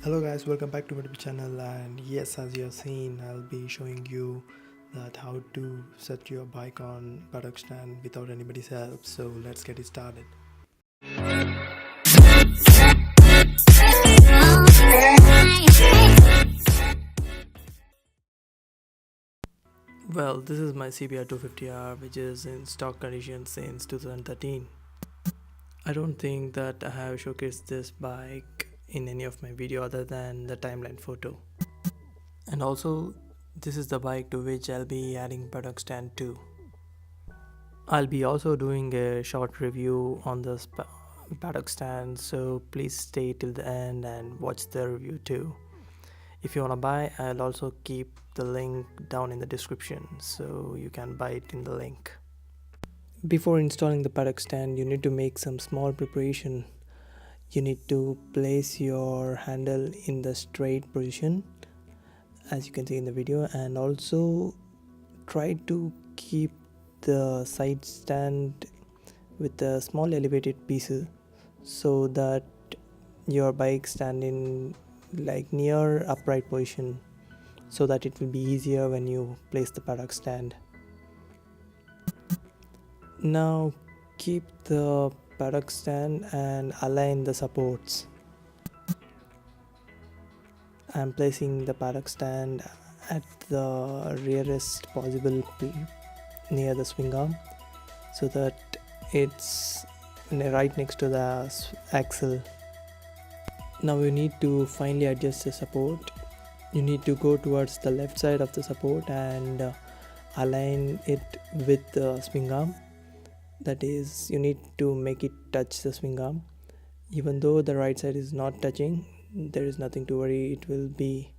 Hello guys, welcome back to my YouTube channel. And yes, as you have seen, I'll be showing you that how to set your bike on paddock stand without anybody's help. So let's get it started. Well, this is my Cbr250r, which is in stock condition since 2013. I don't think that I have showcased this bike in any of my video other than the timeline photo. And also, this is the bike to which I'll be adding paddock stand too. I'll be also doing a short review on the paddock stand, so please stay till the end and watch the review too. If you wanna buy, I'll also keep the link down in the description so you can buy it in the link. Before installing the paddock stand, you need to make some small preparation. You need to place your handle in the straight position as you can see in the video, and also try to keep the side stand with a small elevated pieces so that your bike stand in like near upright position, so that it will be easier when you place the paddock stand. Now keep the paddock stand and align the supports. I'm placing the paddock stand at the rearest possible near the swing arm so that it's right next to the axle. Now you need to finely adjust the support. You need to go towards the left side of the support and align it with the swing arm. That is, you need to make it touch the swing arm. Even though the right side is not touching, there is nothing to worry, it will be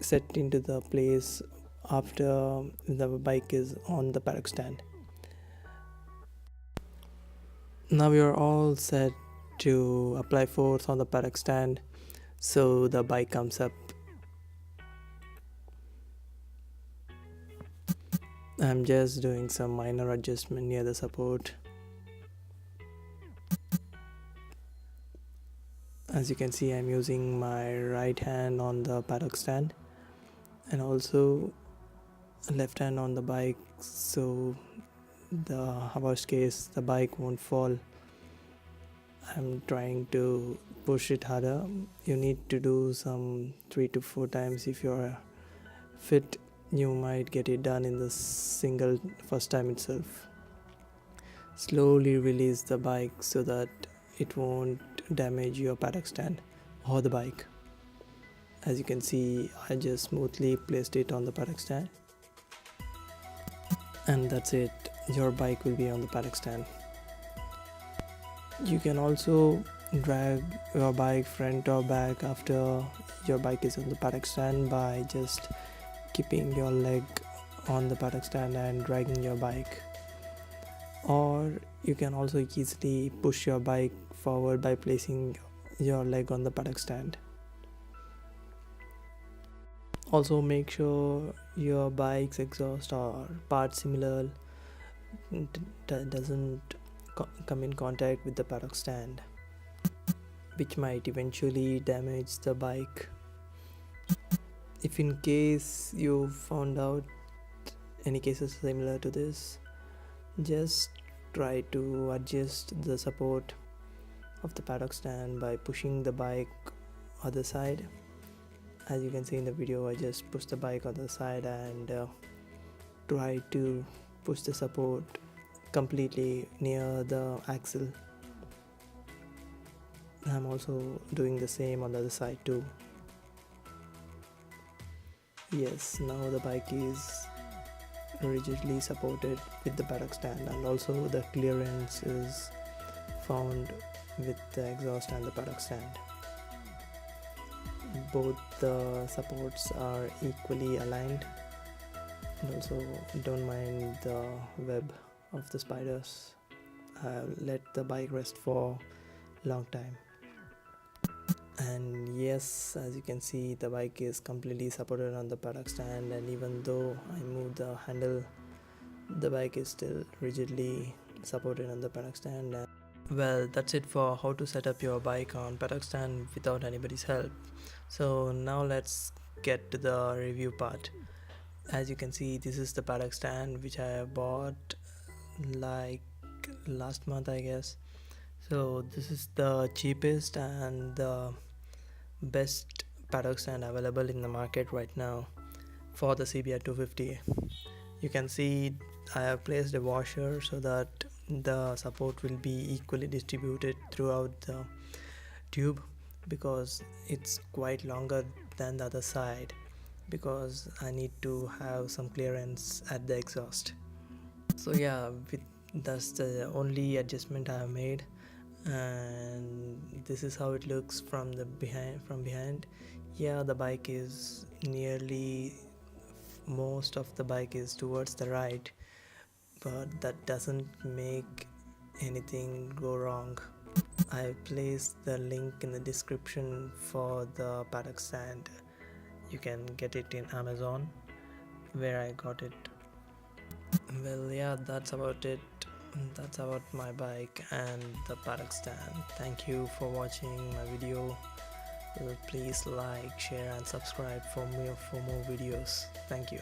set into the place after the bike is on the paddock stand. Now we are all set to apply force on the paddock stand so the bike comes up. I'm just doing some minor adjustment near the support. As you can see, I'm using my right hand on the paddock stand and also left hand on the bike, so the worst case the bike won't fall. I'm trying to push it harder. You need to do some 3 to 4 times. If you're fit, you might get it done in the single first time itself. Slowly release the bike so that it won't damage your paddock stand or the bike. As you can see, I just smoothly placed it on the paddock stand, and that's it. Your bike will be on the paddock stand. You can also drag your bike front or back after your bike is on the paddock stand by just keeping your leg on the paddock stand and dragging your bike. Or you can also easily push your bike forward by placing your leg on the paddock stand. Also make sure your bike's exhaust or part similar doesn't come in contact with the paddock stand, which might eventually damage the bike. If in case you found out any cases similar to this, just try to adjust the support of the paddock stand by pushing the bike other side. As you can see in the video, I just pushed the bike other side and try to push the support completely near the axle. I'm also doing the same on the other side too. Yes, now the bike is rigidly supported with the paddock stand, and also the clearance is found with the exhaust and the paddock stand. Both the supports are equally aligned, and also don't mind the web of the spiders. Let the bike rest for a long time. And yes, as you can see, the bike is completely supported on the paddock stand, and even though I move the handle, the bike is still rigidly supported on the paddock stand. Well, that's it for how to set up your bike on Paddock stand without anybody's help. So now let's get to the review part. As you can see, this is the Paddock stand which I bought like last month, I guess. So this is the cheapest and the best Paddock stand available in the market right now for the Cbr250. You can see I have placed a washer so that the support will be equally distributed throughout the tube, because it's quite longer than the other side, because I need to have some clearance at the exhaust. So yeah, that's the only adjustment I have made, and this is how it looks from the behind. Yeah, the bike is nearly, most of the bike is towards the right, but that doesn't make anything go wrong. I placed the link in the description for the Paddock stand. You can get it in Amazon, where I got it. Well, yeah, that's about it. That's about my bike and the Paddock stand. Thank you for watching my video. Please like, share and subscribe for more videos. Thank you.